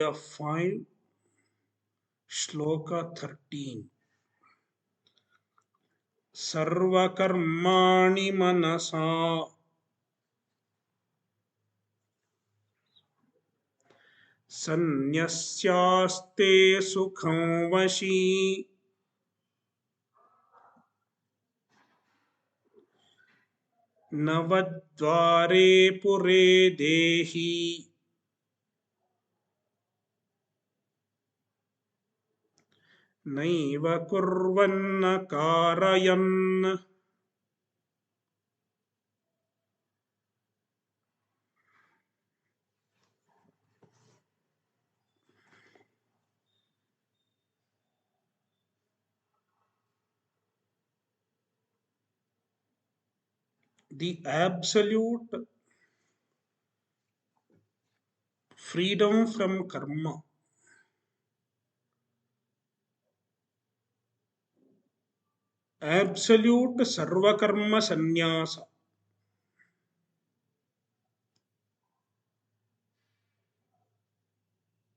5, Shloka 13. Sarvakarmani manasa sannyasyaaste sukham vashi navadvare pure dehi naiva kurvanna karayan. The absolute freedom from karma, absolute sarvakarma sannyasa.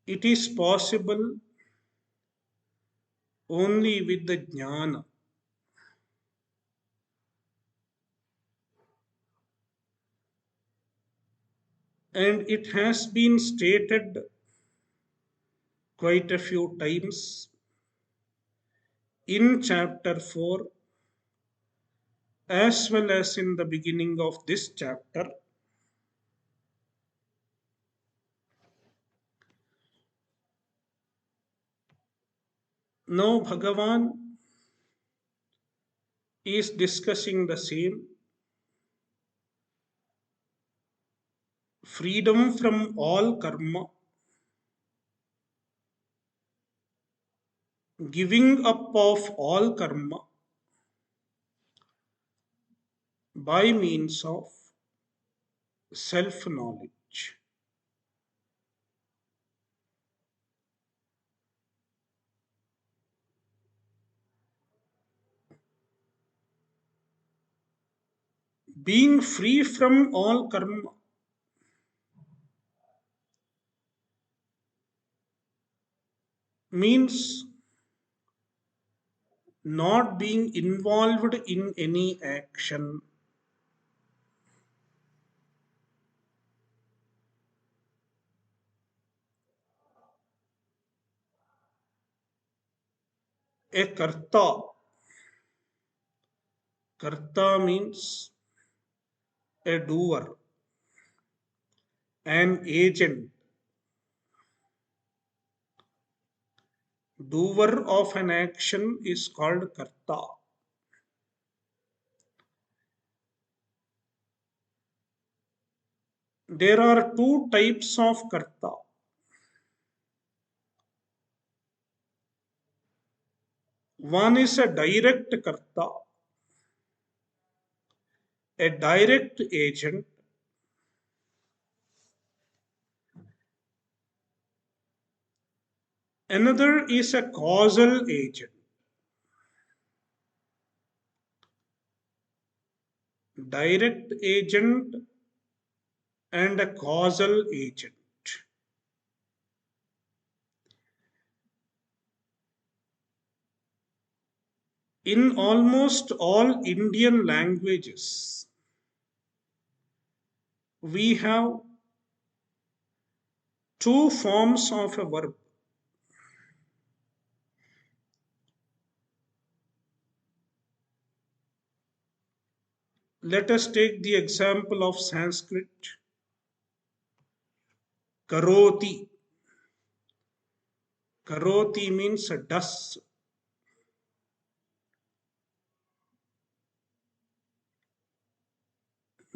It is possible only with the jnana. And it has been stated quite a few times in chapter 4 as well as in the beginning of this chapter. Now Bhagavan is discussing the same freedom from all karma, giving up of all karma by means of self knowledge. Being free from all karma means not being involved in any action. A karta, karta means a doer, an agent, doer of an action is called karta. There are two types of karta. One is a direct karta, a direct agent. Another is a causal agent. Direct agent and a causal agent. In almost all Indian languages, we have two forms of a verb. Let us take the example of Sanskrit. Karoti. Karoti means does.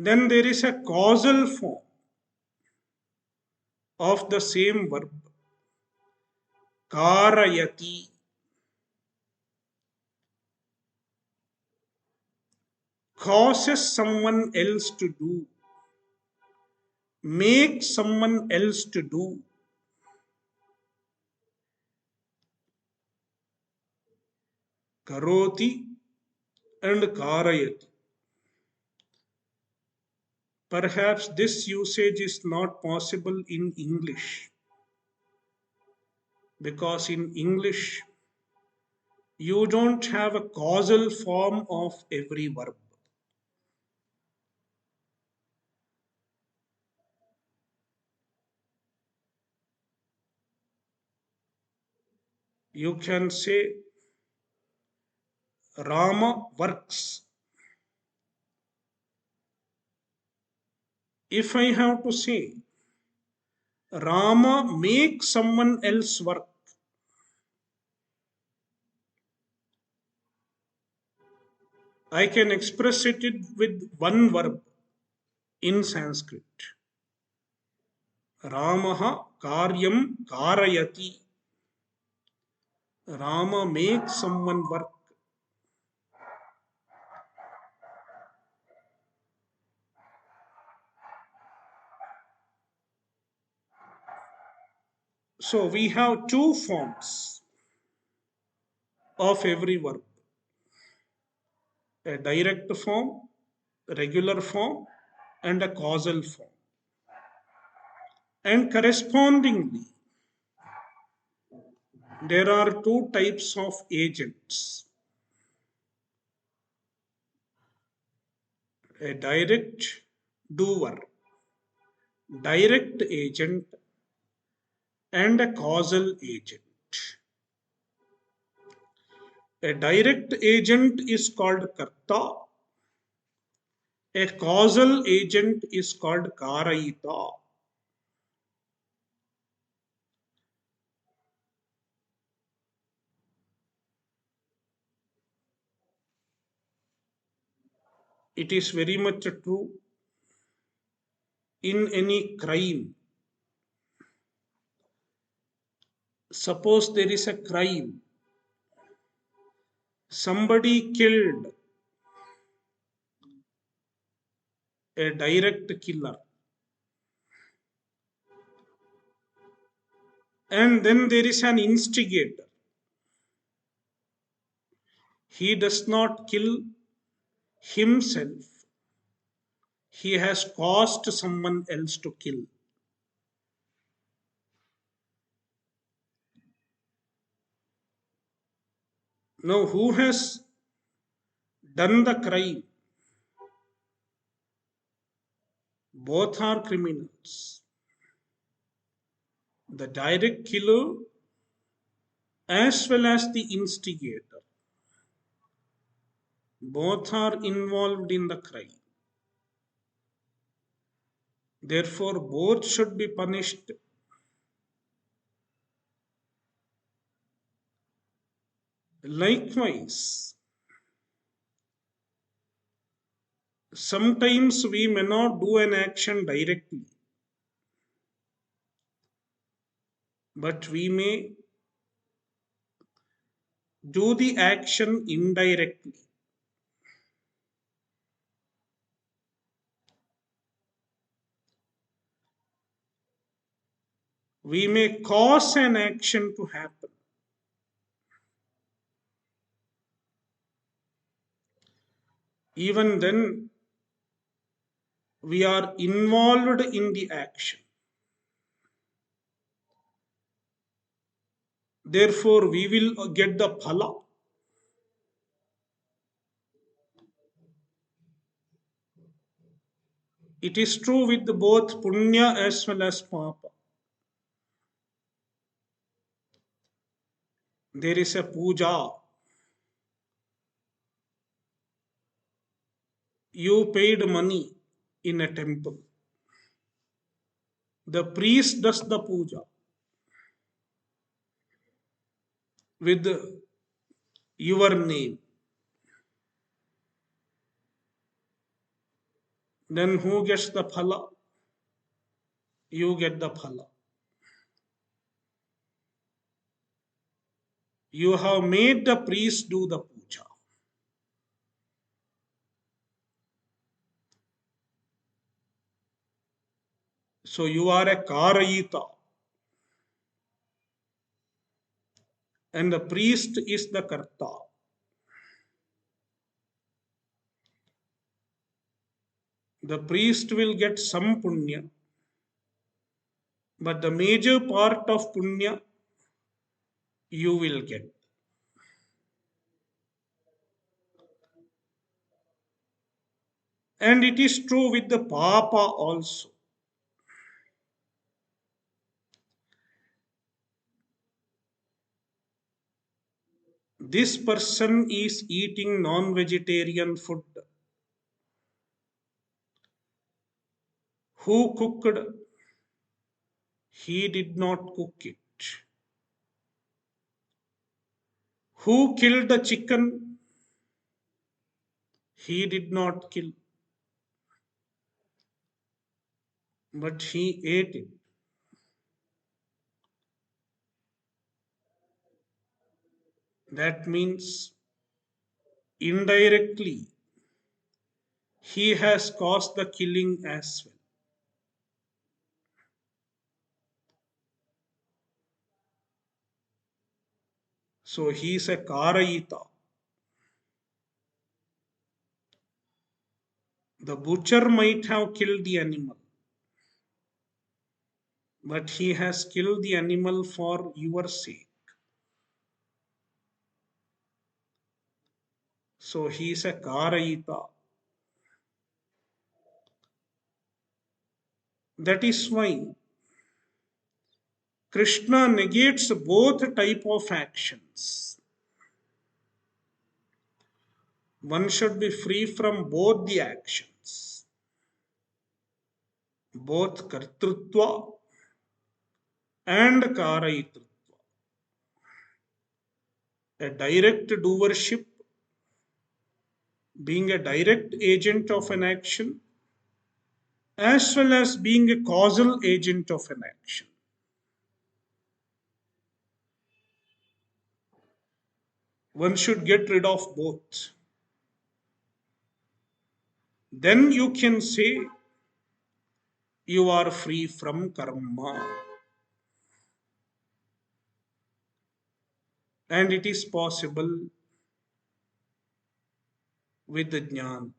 Then there is a causal form of the same verb. Karayati. Causes someone else to do. Make someone else to do. Karoti and karayati. Perhaps this usage is not possible in English. because in English you don't have a causal form of every verb. You can say Rama works. If I have to say Rama makes someone else work, I can express it with one verb in Sanskrit. Ramaha karyam karayati. Rama makes someone work. So we have two forms of every verb, a direct form, regular form, and a causal form. And correspondingly, there are two types of agents, a direct doer, direct agent, and a causal agent. A direct agent is called karta, a causal agent is called karayita. It is very much true in any crime. Suppose there is a crime, somebody killed a direct killer, and then there is an instigator. He does not kill himself, he has caused someone else to kill. Now, who has done the crime? Both are criminals. The direct killer as well as the instigator. Both are involved in the crime. Therefore, both should be punished. Likewise, sometimes we may not do an action directly, but we may do the action indirectly. We may cause an action to happen. Even then, we are involved in the action. Therefore, we will get the phala. It is true with both punya as well as papa. There is a puja. You paid money in a temple. The priest does the puja with your name. Then who gets the phala? You get the phala. You have made the priest do the puja. So you are a karayita. And the priest is the karta. The priest will get some punya, but the major part of punya you will get. And it is true with the Papa also. This person is eating non vegetarian food. Who cooked? He did not cook it. Who killed the chicken? He did not kill, but he ate it. That means indirectly he has caused the killing as well. So he is a Karayita. The butcher might have killed the animal, but he has killed the animal for your sake. So he is a Karayita. That is why Krishna negates both type of actions. One should be free from both the actions, both kartrutva and karayitritva. A direct doership, being a direct agent of an action, as well as being a causal agent of an action. One should get rid of both. Then you can say you are free from karma. And it is possible with the jnana.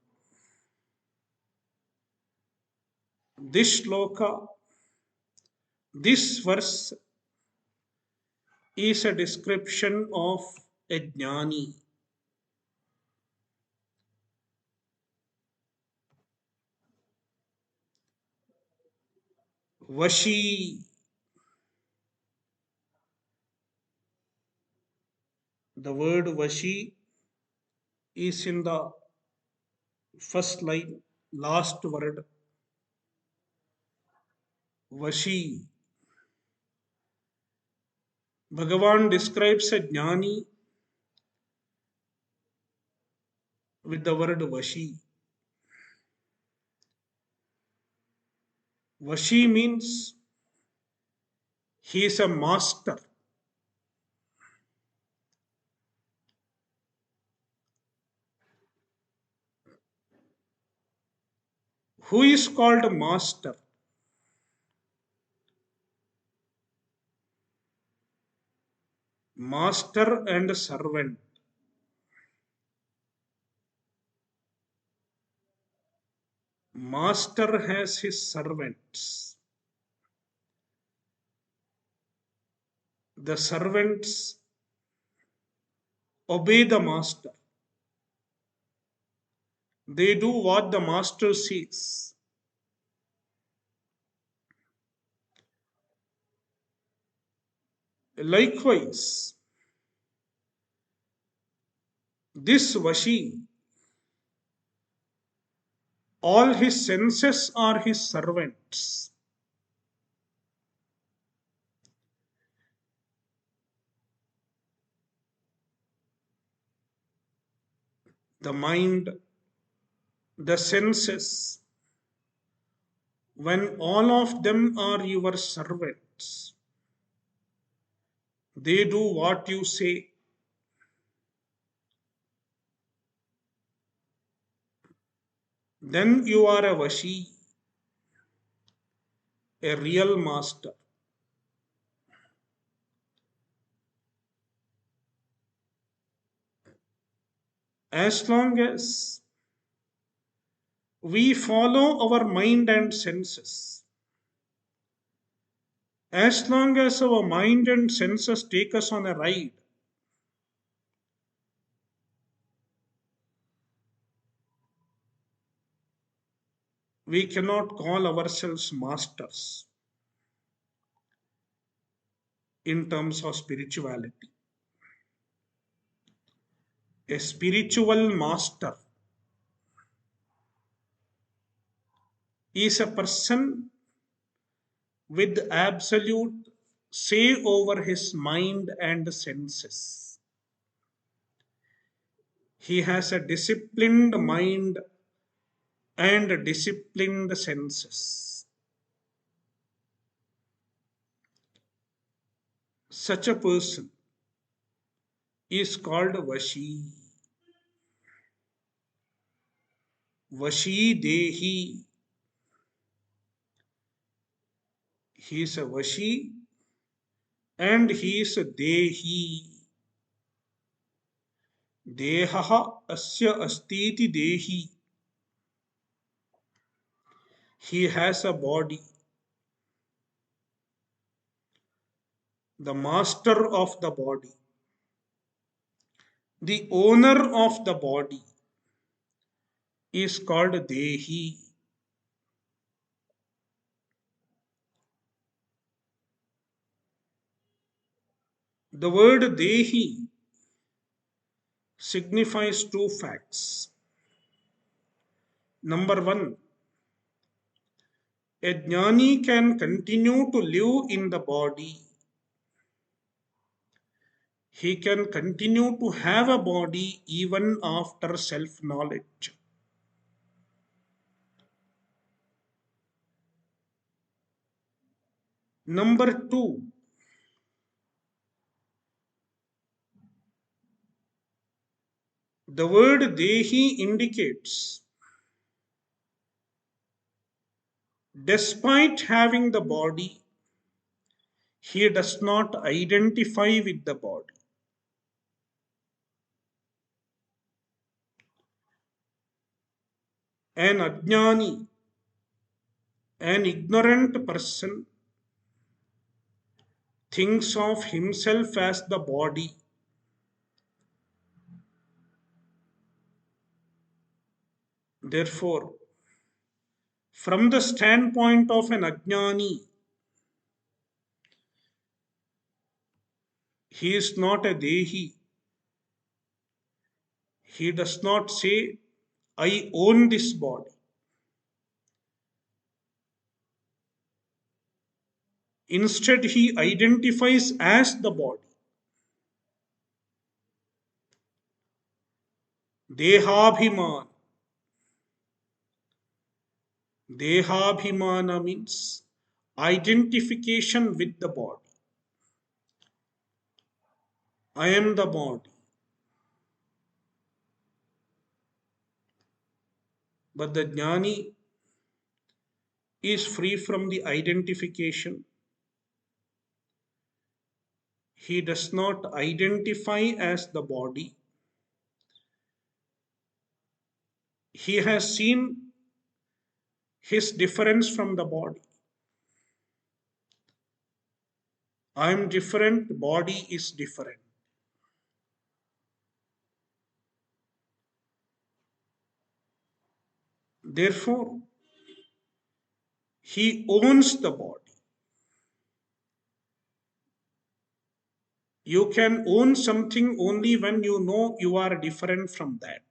This shloka, this verse is a description of a jnani. Vashi, the word Vashi is in the first line, last word. Vashi. Bhagavan describes a jnani with the word Vashi. Vashi means he is a master. Who is called master? Master and servant. Master has his servants. The servants obey the master. They do what the master says. Likewise, this Vashi, all his senses are his servants. The mind, the senses, when all of them are your servants, they do what you say. Then you are a Vashi, a real master. As long as we follow our mind and senses, As long as our mind and senses take us on a ride, we cannot call ourselves masters in terms of spirituality. A spiritual master is a person with absolute say over his mind and senses. He has a disciplined mind and disciplined senses. Such a person is called Vashi. Vashi Dehi. He is a Vashi and he is a Dehi. Dehaha asya astiti Dehi. He has a body. The master of the body, the owner of the body is called Dehi. The word Dehi signifies two facts. Number one, a jnani can continue to live in the body. He can continue to have a body even after self knowledge. Number two, the word Dehi indicates despite having the body, he does not identify with the body. An ajnani, an ignorant person, thinks of himself as the body. Therefore, from the standpoint of an ajnani, he is not a dehi. He does not say, I own this body. Instead, he identifies as the body. Dehabhiman. Dehabhimana means identification with the body. I am the body. But the jnani is free from the identification. He does not identify as the body. He has seen his difference from the body. I am different, body is different. Therefore, he owns the body. You can own something only when you know you are different from that.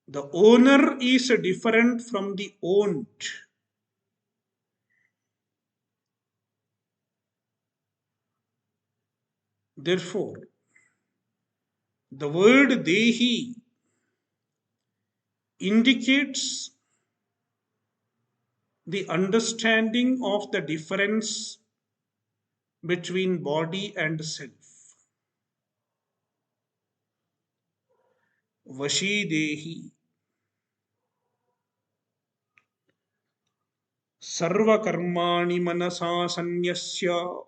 The owner is different from the owned. Therefore, the word Dehi indicates the understanding of the difference between body and self. Vashi Dehi. Sarvakarmani manasa sanyasya.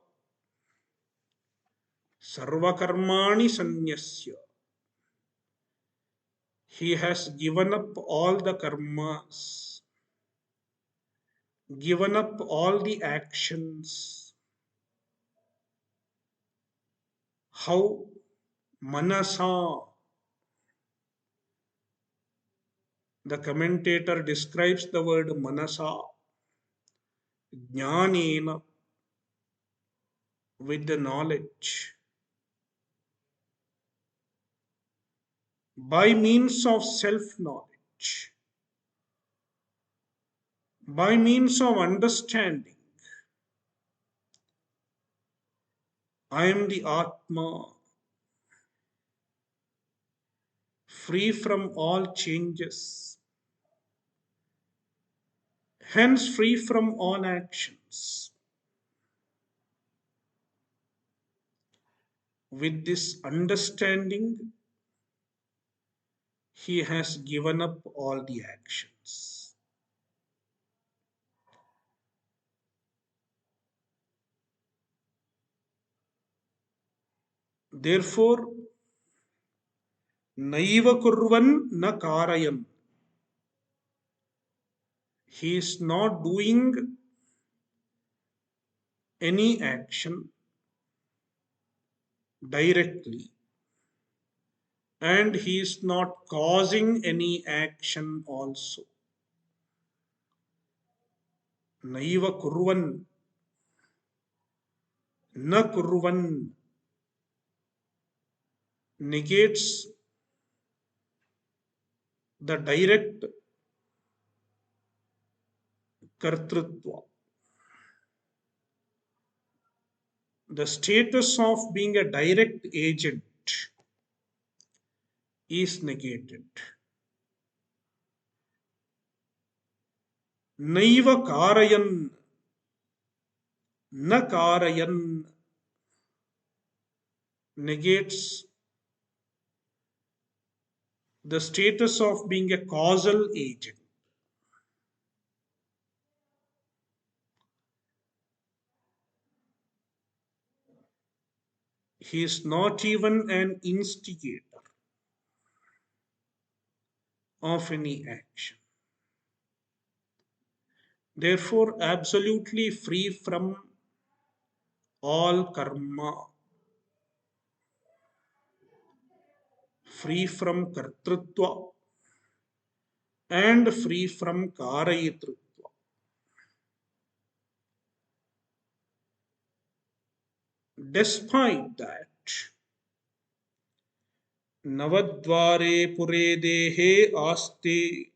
Sarvakarmani sanyasya. He has given up all the karmas, given up all the actions. How? Manasa. The commentator describes the word manasa, jnanena, with the knowledge, by means of self knowledge, by means of understanding. I am the Atma, free from all changes, hence free from all actions. With this understanding, he has given up all the actions. Therefore, naiva kurvan na karayan. He is not doing any action directly, and he is not causing any action also. Naiva kurvan, na kurvan negates the direct kartrutva. The status of being a direct agent is negated. Naiva karayan, na karayan negates the status of being a causal agent. He is not even an instigator of any action. Therefore, absolutely free from all karma, free from kartrutva, and free from karayitrutva. Despite that, Navadvare Pure Dehe Aste,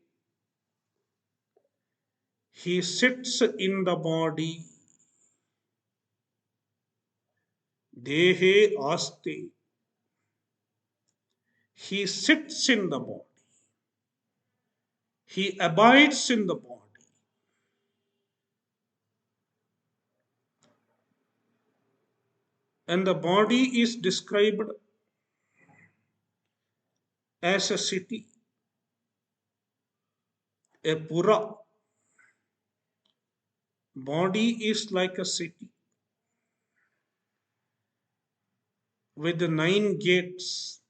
he sits in the body. Dehe Aste, he sits in the body. He abides in the body. And the body is described as a city, a pura. Body is like a city with the 9 gates,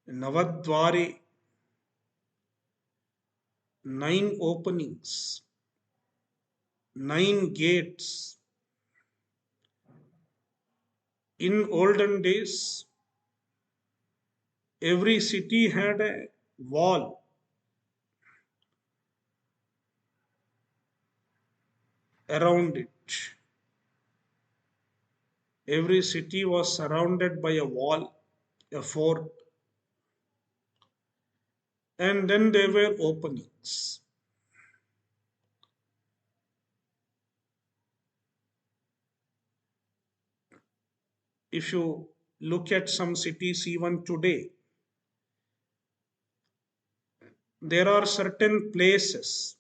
Navadvare, 9 openings, 9 gates. In olden days, every city had a wall around it. Every city was surrounded by a wall, a fort, and then there were openings. If you look at some cities even today, there are certain places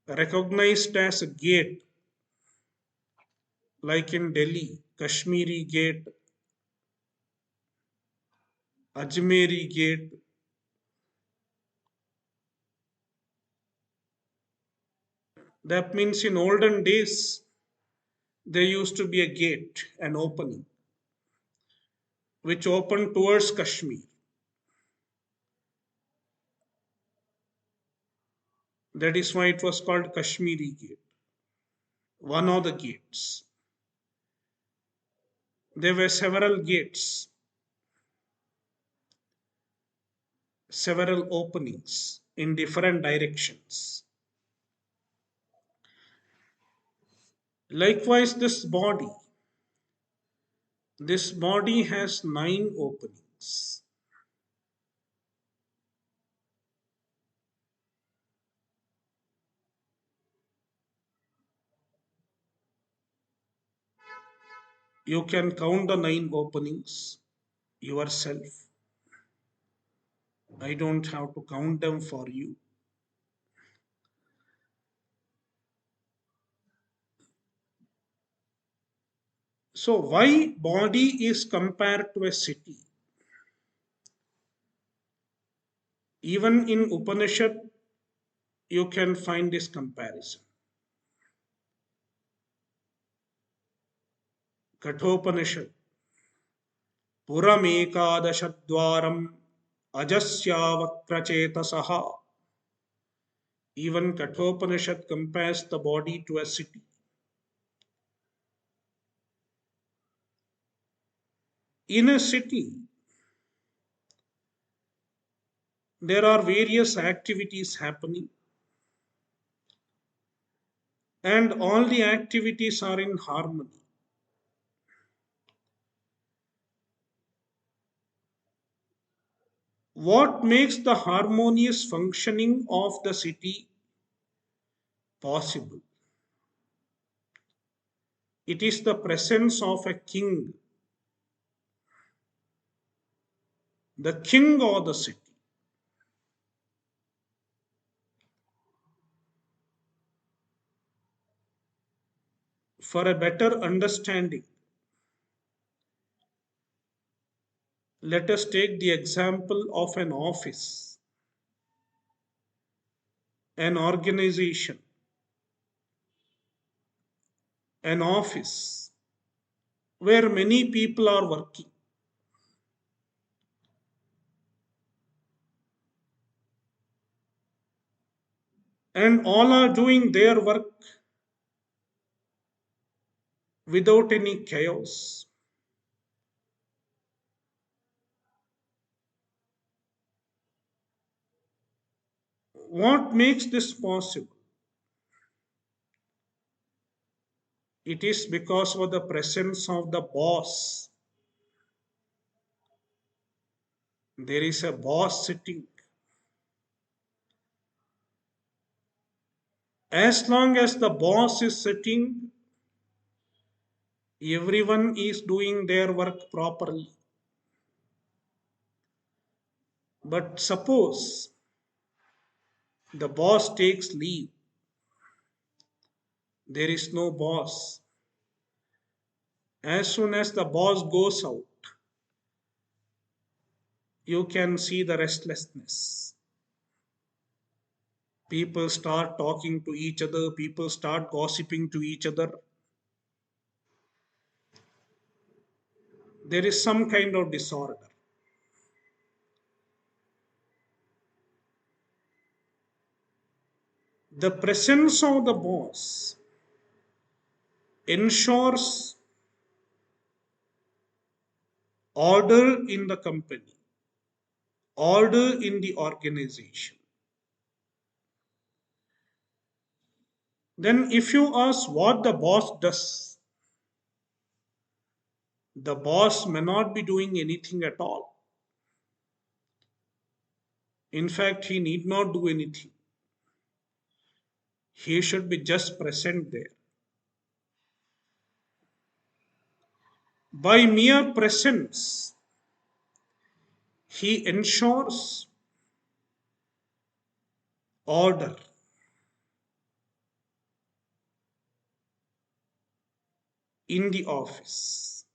recognized as a gate, like in Delhi, Kashmiri Gate, Ajmeri Gate. That means in olden days, there used to be a gate, an opening, which opened towards Kashmir. That is why it was called Kashmiri Gate, one of the gates. There were several gates, several openings in different directions. Likewise, this body has 9 openings. You can count the 9 openings yourself. I don't have to count them for you. So, why body is compared to a city? Even in Upanishad, you can find this comparison. Kathopanishad, Puramekadashadwaram Ajasyavat. Even Kathopanishad compares the body to a city. In a city, there are various activities happening, and all the activities are in harmony. What makes the harmonious functioning of the city possible? It is the presence of a king, the king of the city. For a better understanding, let us take the example of an office, an organization, an office where many people are working, and all are doing their work without any chaos. What makes this possible? It is because of the presence of the boss. There is a boss sitting. As long as the boss is sitting, everyone is doing their work properly. But suppose the boss takes leave, there is no boss. As soon as the boss goes out, you can see the restlessness. People start talking to each other, people start gossiping to each other. There is some kind of disorder. The presence of the boss ensures order in the company, order in the organization. Then, if you ask what the boss does, the boss may not be doing anything at all. In fact, he need not do anything. He should be just present there. By mere presence, he ensures order in the office,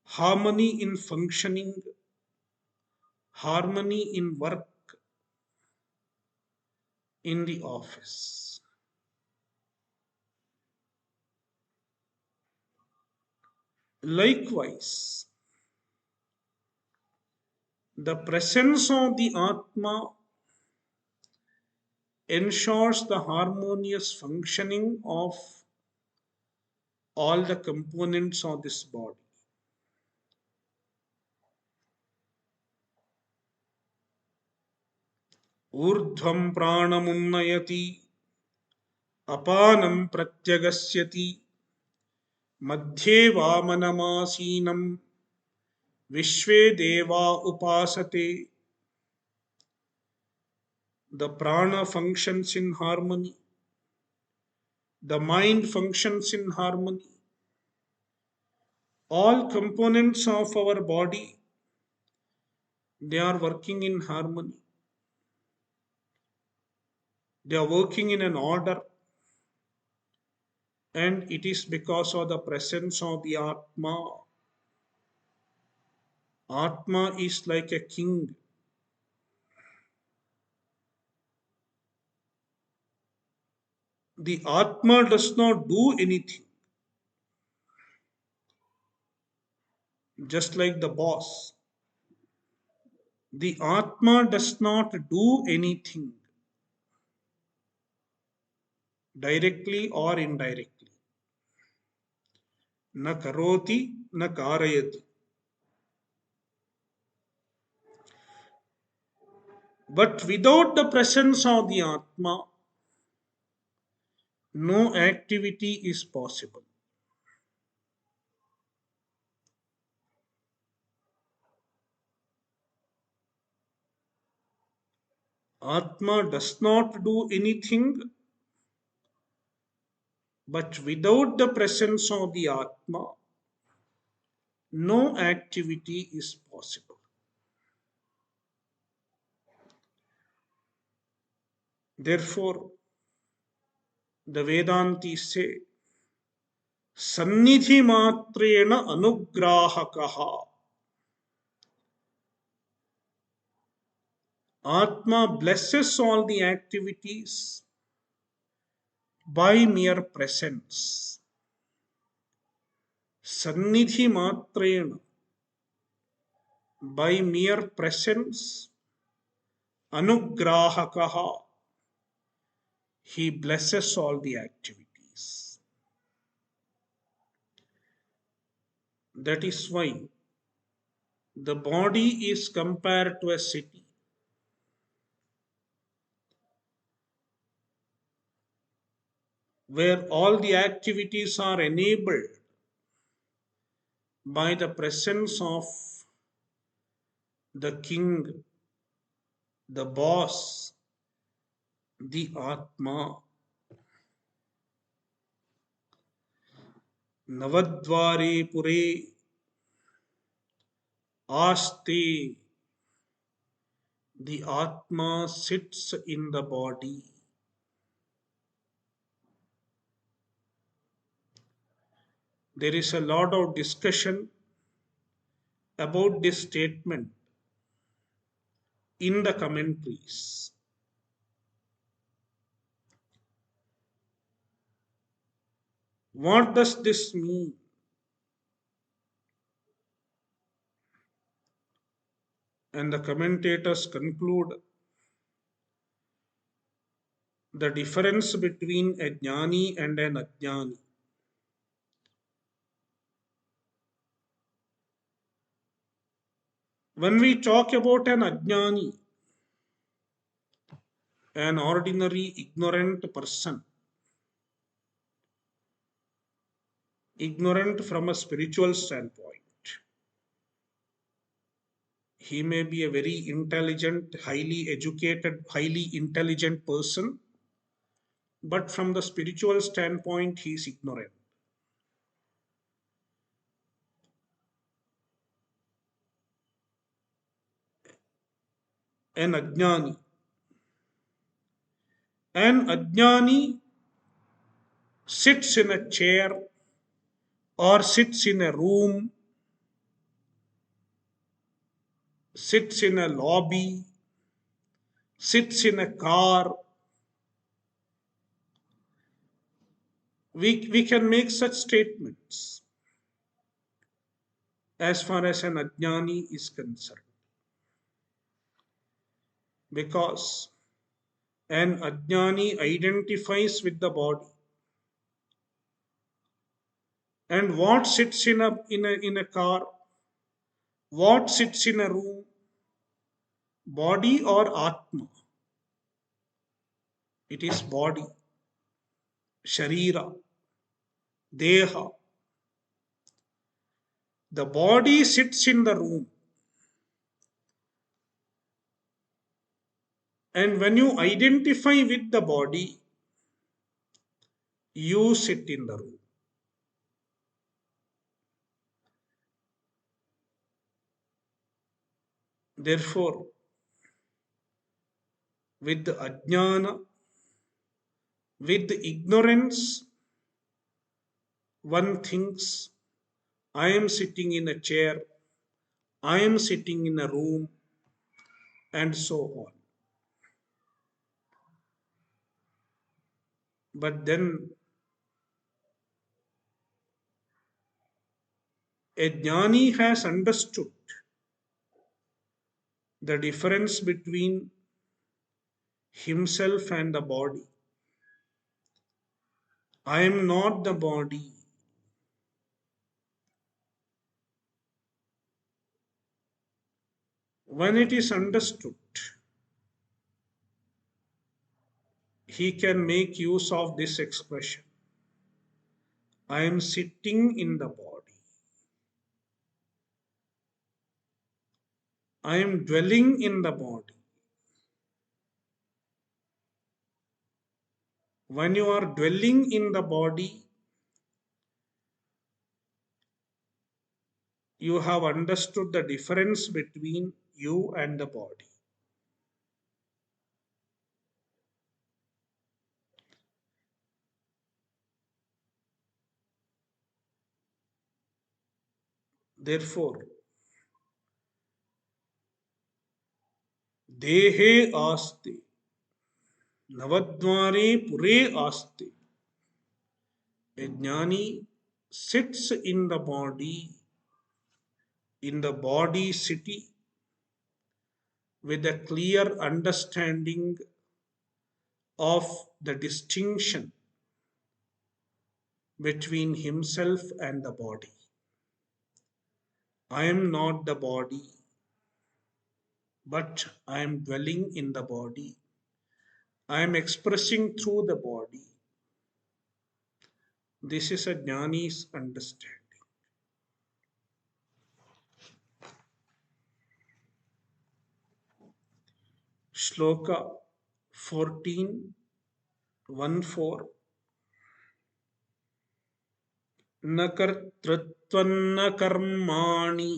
harmony in functioning, harmony in work in the office. Likewise, the presence of the Atma ensures the harmonious functioning of all the components of this body. ऊर्ध्वं प्राणमुन्नयति अपानं प्रत्यगस्यति मध्ये वामनमासीनं विश्वे देवा उपासते. The prana functions in harmony. The mind functions in harmony. All components of our body, they are working in harmony. They are working in an order. And it is because of the presence of the Atma. Atma is like a king. The Atma does not do anything, just like the boss. The Atma does not do anything, directly or indirectly. Na karoti, na karayati. But without the presence of the Atma, no activity is possible. Atma does not do anything, but without the presence of the Atma, no activity is possible. Therefore, the Vedantis say, Sannidhi matrena anugrahakaha. Atma blesses all the activities by mere presence. Sannidhi matrena, by mere presence, anugrahakaha, he blesses all the activities. That is why the body is compared to a city. Where all the activities are enabled by the presence of the king, the boss, the Atma. Navadvare pure aste. The Atma sits in the body. There is a lot of discussion about this statement in the commentaries. What does this mean? And the commentators conclude the difference between a jnani and an ajnani. When we talk about an ajnani, an ordinary ignorant person, ignorant from a spiritual standpoint, he may be a very intelligent, highly educated, highly intelligent person, but from the spiritual standpoint, he is ignorant. An ajnani. An ajnani sits in a chair or sits in a room, sits in a lobby, sits in a car. We can make such statements as far as an ajnani is concerned. Because An ajnani identifies with the body. And what sits in a car? What sits in a room? Body or Atma? It is body, Sharira, Deha. The body sits in the room. And when you identify with the body, you sit in the room. Therefore, with the ajnana, with the ignorance, one thinks, I am sitting in a chair, I am sitting in a room, and so on. But then a jnani has understood the difference between himself and the body. I am not the body. When it is understood, he can make use of this expression. I am sitting in the body. I am dwelling in the body. When you are dwelling in the body, you have understood the difference between you and the body. Therefore, dehe aste, navadvare pure aste. A jnani sits in the body city, with a clear understanding of the distinction between himself and the body. I am not the body, but I am dwelling in the body. I am expressing through the body. This is a jnani's understanding. Shloka 14, 1-4. न कर्तृत्वन्न कर्माणि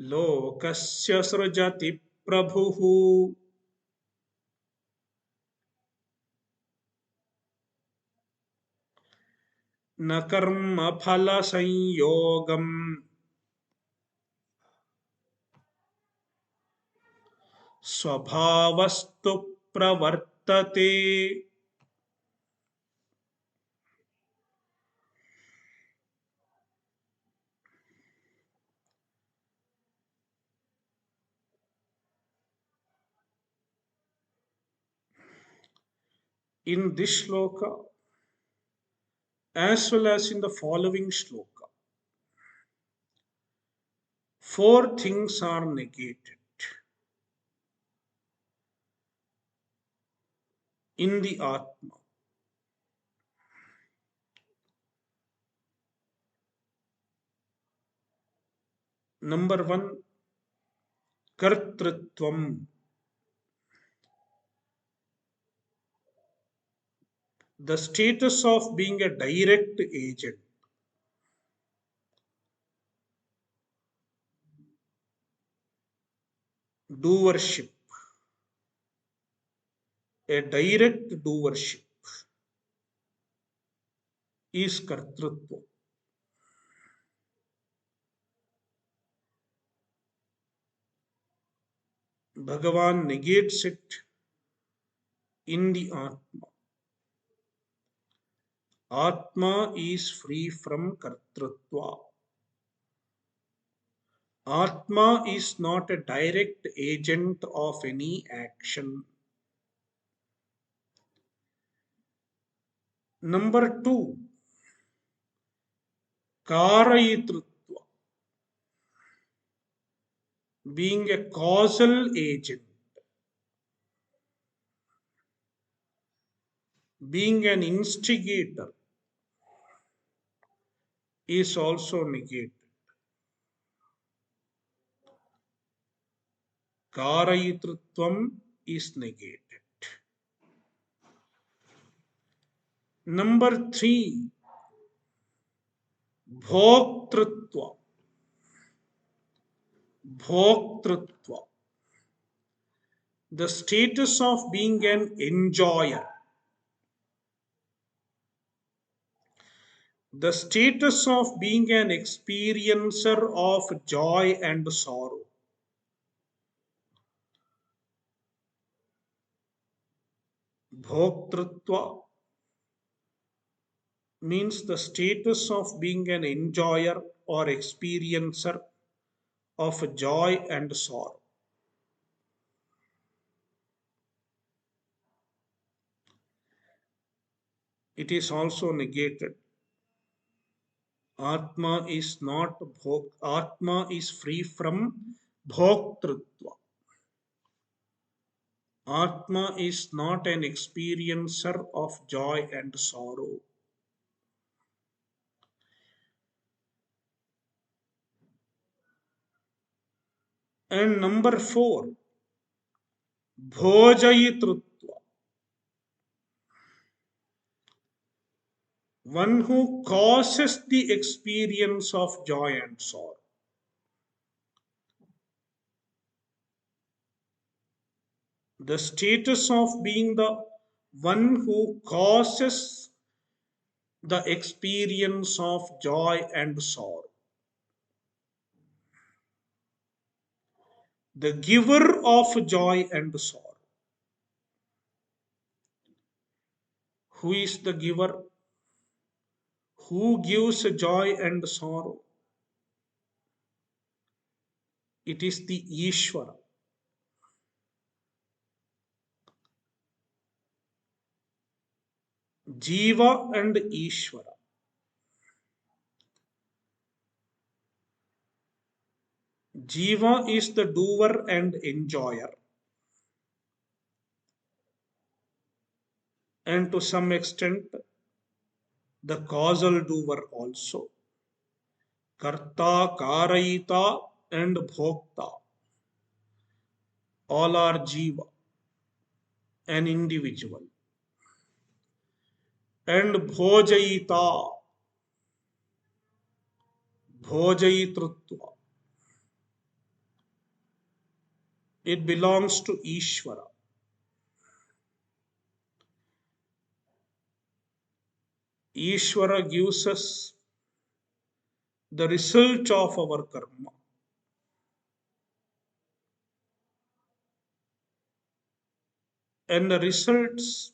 लोकस्य सृजति प्रभुः न कर्मफलसंयोगम् स्वभावस्तु प्रवर्तते. In this shloka, as well as in the following shloka, four things are negated in the Atma. Number one, kartrutvam, the status of being a direct agent. Doership, a direct doership is kartrutva. Bhagavan negates it in the Atma. Atma is free from kartrutva. Atma is not a direct agent of any action. Number two, Karayitritva, being a causal agent, being an instigator, is also negated. Karayitritvam is negated. Number three, Bhoktritva. Bhoktritva, the status of being an enjoyer, the status of being an experiencer of joy and sorrow. Bhoktritva means the status of being an enjoyer or experiencer of joy and sorrow. It is also negated. Atma is not Atma is free from Bhoktritva. Atma is not an experiencer of joy and sorrow. And number four, Bhojayitrutva, one who causes the experience of joy and sorrow. The status of being the one who causes the experience of joy and sorrow. The giver of joy and sorrow. Who is the giver? Who gives joy and sorrow? It is the Ishvara. Jiva and Ishvara. Jiva is the doer and enjoyer. And to some extent, the causal doer also. Karta, Karayita, and Bhokta. All are Jiva, an individual. And Bhojayita, Bhojayitrutva. It belongs to Ishvara. Ishvara gives us the result of our karma. And the results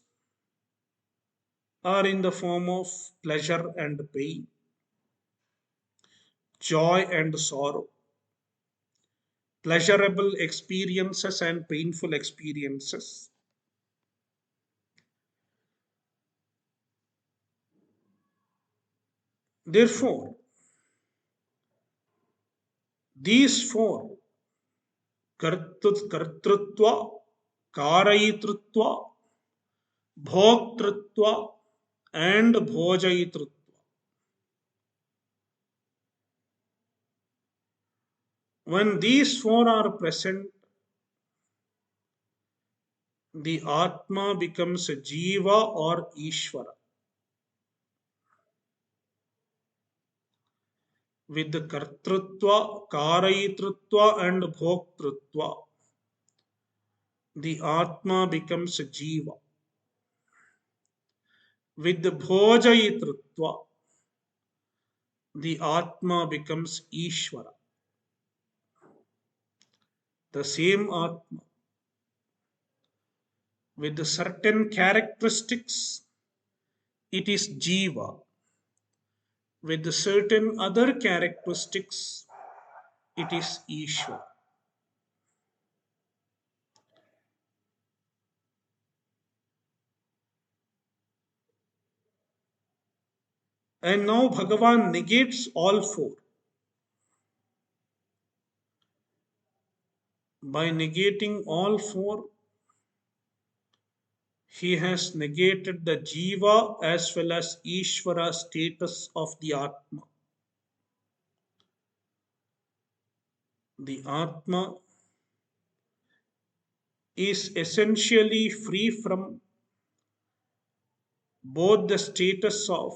are in the form of pleasure and pain, joy and sorrow, pleasurable experiences and painful experiences. Therefore, these four, kartrutva, karayitrutva, bhoktrutva, and bhojayitrutva, when these four are present, the Atma becomes a Jiva or Ishvara. With the Kartrutva, Karayitrutva, and Bhoktrutva, the Atma becomes a Jiva. With the Bhojayitrutva, the Atma becomes Ishvara. The same Atma, with the certain characteristics, it is Jiva. With the certain other characteristics, it is Ishvara. And now Bhagavan negates all four. By negating all four, he has negated the Jiva as well as Ishvara status of the Atma. The Atma is essentially free from both the status of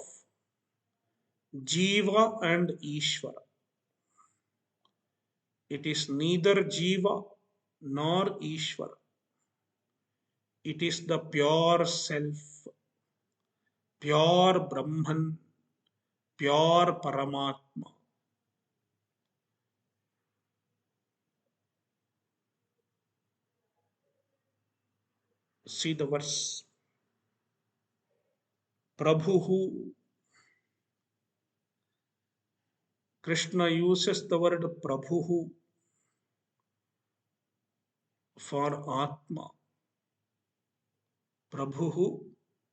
Jiva and Ishvara. It is neither Jiva nor Ishvara. It is the pure self, pure Brahman, pure Paramatma. See the verse. Prabhu. Krishna uses the word Prabhu for Atma. Prabhu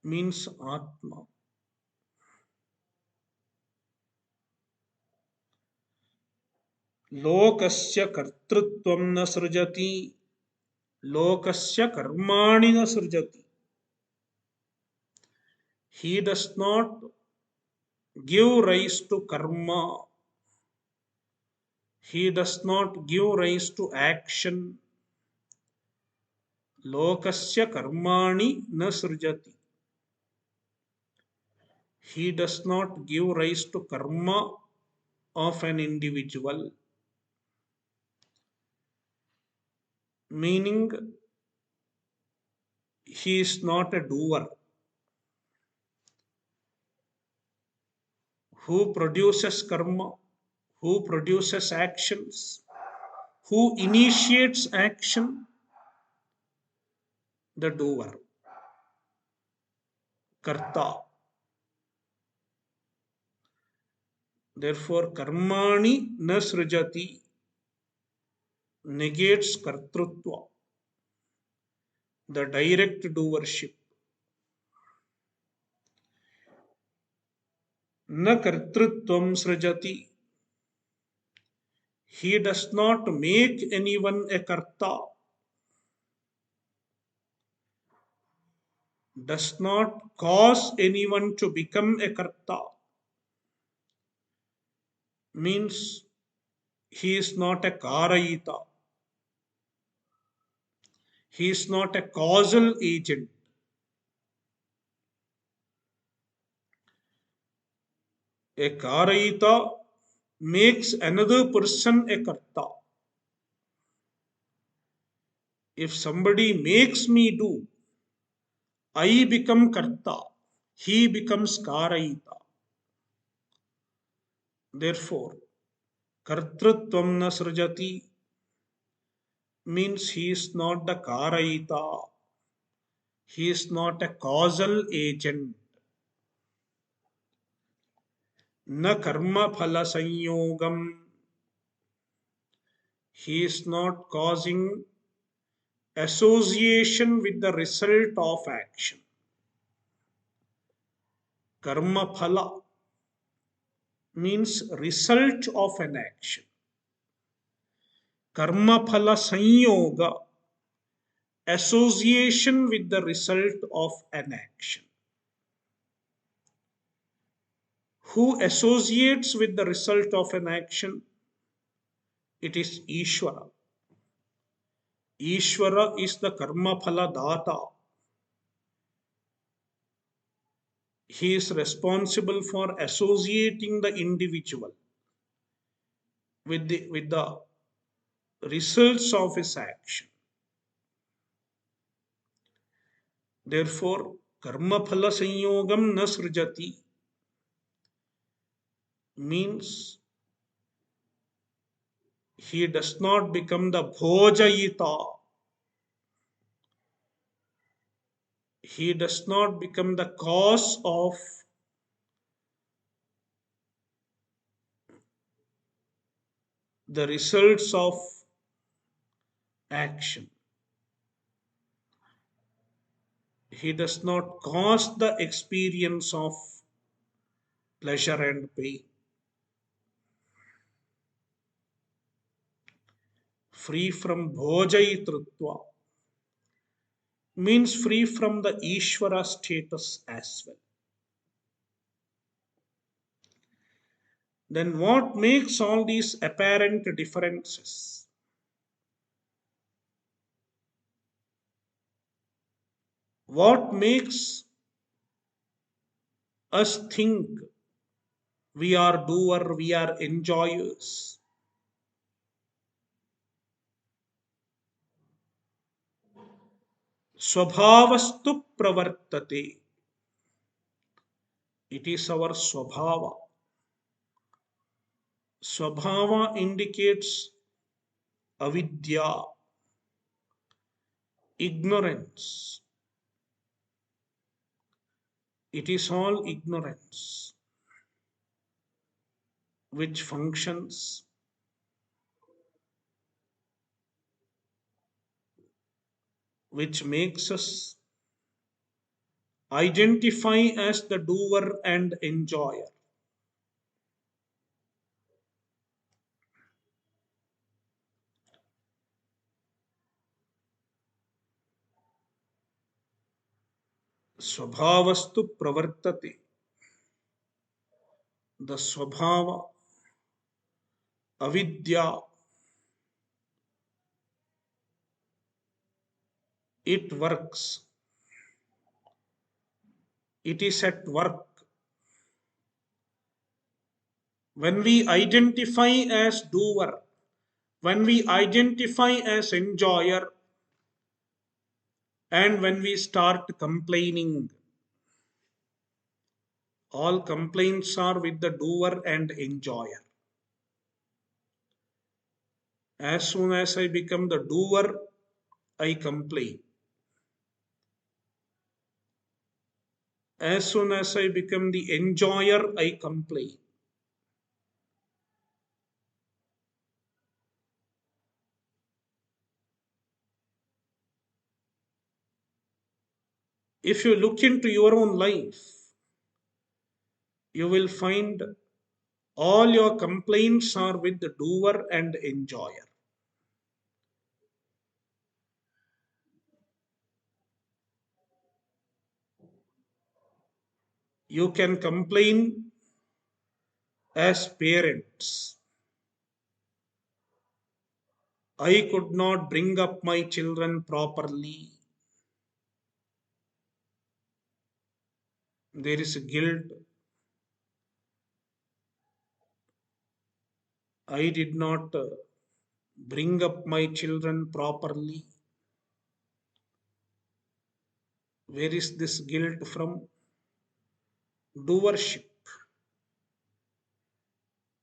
means Atma. Lokasya kartrutvam na srujati, lokasya karmani na srujati. He does not give rise to karma. He does not give rise to action. Lokasya karmani na srujati. He does not give rise to karma of an individual. Meaning, he is not a doer who produces karma, who produces actions, who initiates action, the doer, karta. Therefore, karmani na srujati negates kartrutva, the direct doership. Na kartrutvam srujati. He does not make anyone a karta, does not cause anyone to become a karta. Means he is not a karayita. He is not a causal agent. A karayita makes another person a karta. If somebody makes me do, I become karta. He becomes karayita. Therefore, kartrutvam na srujati means he is not the karayita. He is not a causal agent. Na karma phala sanyogam. He is not causing association with the result of action. Karma phala means result of an action. Karma phala sanyoga, association with the result of an action. Who associates with the result of an action? It is Ishvara. Ishvara is the karma phala data. He is responsible for associating the individual with the results of his action. Therefore, karma phala sanyogam na srujati means he does not become the bhojayita. He does not become the cause of the results of action. He does not cause the experience of pleasure and pain. Free from bhojayitritva means free from the Ishvara status as well. Then what makes all these apparent differences? What makes us think we are doer, we are enjoyers? Swabhavastu pravartate. It is our swabhava. Swabhava indicates avidya, ignorance. It is all ignorance which functions, which makes us identify as the doer and enjoyer. Swabhavastu pravartate. The swabhava, avidya, it works. It is at work. When we identify as doer, when we identify as enjoyer, and when we start complaining, all complaints are with the doer and enjoyer. As soon as I become the doer, I complain. As soon as I become the enjoyer, I complain. If you look into your own life, you will find all your complaints are with the doer and enjoyer. You can complain as parents. I could not bring up my children properly. There is guilt. I did not bring up my children properly. Where is this guilt from? Doership.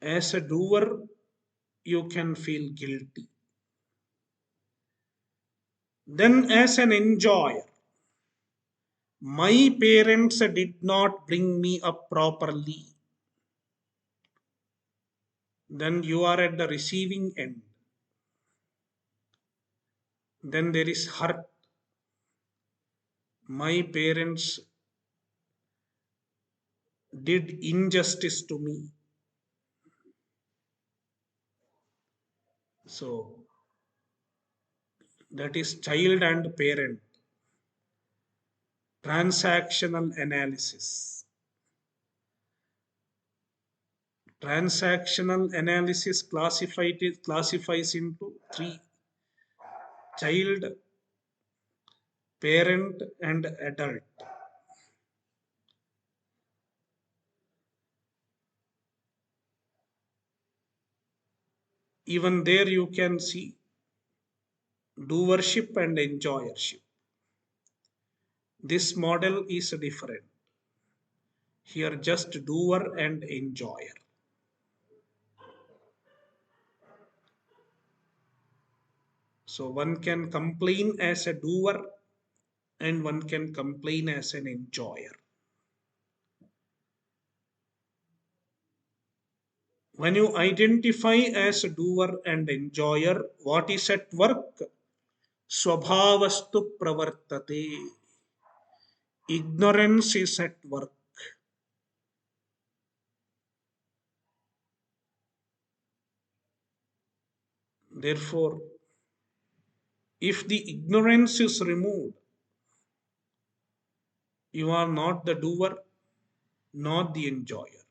As a doer, you can feel guilty. Then, as an enjoyer, my parents did not bring me up properly. Then you are at the receiving end. Then there is hurt. My parents did injustice to me. So that is child and parent. Transactional analysis. Transactional analysis classifies into three: child, parent, and adult. Even there you can see doership and enjoyership. This model is different. Here just doer and enjoyer. So one can complain as a doer and one can complain as an enjoyer. When you identify as a doer and enjoyer, what is at work? Swabhavastu pravartate. Ignorance is at work. Therefore, if the ignorance is removed, you are not the doer, not the enjoyer.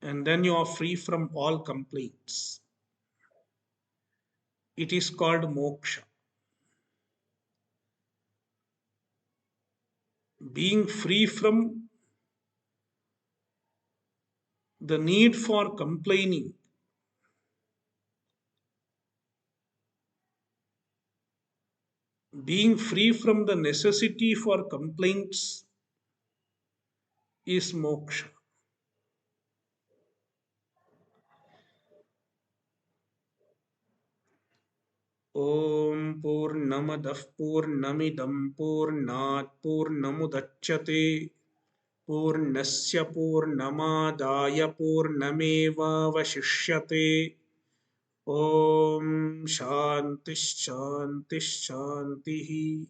And then you are free from all complaints. It is called moksha. Being free from the need for complaining, being free from the necessity for complaints is moksha. Om Purnamadah Purnamidam Purnat Purnamudachyate Purnasya Purnamadaya Purnameva Vashishyate. Om Shanti Shanti Shanti.